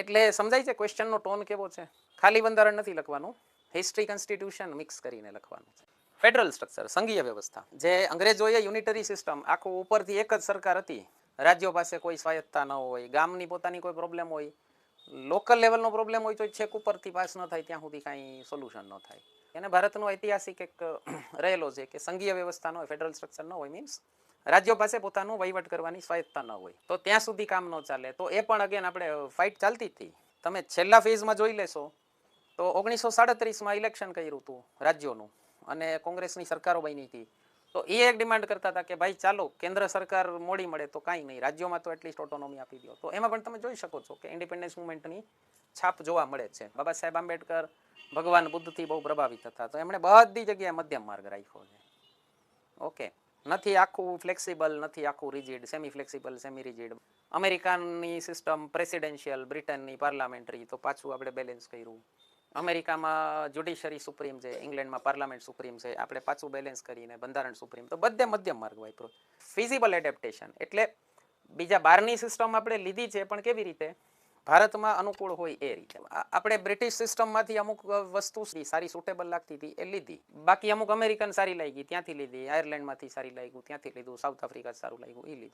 એટલે સમજાય છે ક્વેશ્ચનનો ટોન કેવો છે? ખાલી બંધારણ નથી લખવાનું, હિસ્ટ્રી કોન્સ્ટિટ્યુશન મિક્સ કરીને લખવાનું છે. ફેડરલ સ્ટ્રક્ચર, સંઘીય વ્યવસ્થા, જે અંગ્રેજોએ યુનિટરી સિસ્ટમ, આખું ઉપરથી એક જ સરકાર હતી, રાજ્યો પાસે કોઈ સ્વાયત્તતા ન હોય, ગામની પોતાની કોઈ પ્રોબ્લેમ હોય, લોકલ લેવલનો પ્રોબ્લેમ હોય તો છેક ઉપરથી પાસ ન થાય ત્યાં સુધી કાંઈ સોલ્યુશન ન થાય. એને ભારતનો ઐતિહાસિક એક રહેલો છે કે સંઘીય વ્યવસ્થા ન હોય, ફેડરલ સ્ટ્રક્ચર ન હોય, મીન્સ રાજ્યો પાસે પોતાનું વહીવટ કરવાની સ્વાયત્તતા ન હોય, તો ત્યાં સુધી કામ ન ચાલે. તો એ પણ અગેન આપણે ફાઇટ ચાલતી હતી. તમે છેલ્લા ફેઝમાં જોઈ લેશો તો 1937માં ઇલેક્શન કર્યું હતું રાજ્યોનું અને કોંગ્રેસની સરકારો બની હતી. તો એ એક ડિમાન્ડ કરતા હતા કે ભાઈ ચાલો કેન્દ્ર સરકાર મોડી મળે તો કાંઈ નહીં, રાજ્યોમાં તો એટલીસ્ટ ઓટોનોમી આપી દો. તો એમાં પણ તમે જોઈ શકો છો કે ઇન્ડિપેન્ડન્સ મુવમેન્ટની છાપ જોવા મળે છે. બાબા સાહેબ આંબેડકર ભગવાન બુદ્ધથી બહુ પ્રભાવિત હતા, તો એમણે બધી જગ્યાએ મધ્યમ માર્ગ રાખ્યો છે. ઓકે, નથી આખું ફ્લેક્સિબલ, નથી આખું rigid, semi flexible, semi rigid. અમેરિકાની સિસ્ટમ પ્રેસિડેન્શિયલ, બ્રિટનની પાર્લામેન્ટરી, તો પાછું આપણે બેલેન્સ કર્યું. અમેરિકામાં જ્યુડિશરી સુપ્રીમ છે, ઇંગ્લેન્ડમાં પાર્લામેન્ટ સુપ્રીમ છે, આપણે પાછું બેલેન્સ કરીને બંધારણ સુપ્રીમ. તો બધે મધ્યમ માર્ગ વાપરો. ફિઝિબલ એડેપ્ટેશન એટલે બીજા બહારની સિસ્ટમ આપણે લીધી છે, પણ કેવી રીતે? ભારતમાં અનુકૂળ હોય એ રીતે. આપણે બ્રિટિશ સિસ્ટમમાંથી અમુક વસ્તુ સારી સુટેબલ લાગતી હતી એ લીધી, બાકી અમુક અમેરિકન સારી લાગી ત્યાંથી લીધી, આયર્લેન્ડમાંથી સારી લાગ્યું ત્યાંથી લીધું, સાઉથ આફ્રિકા સારું લાગ્યું એ લીધું.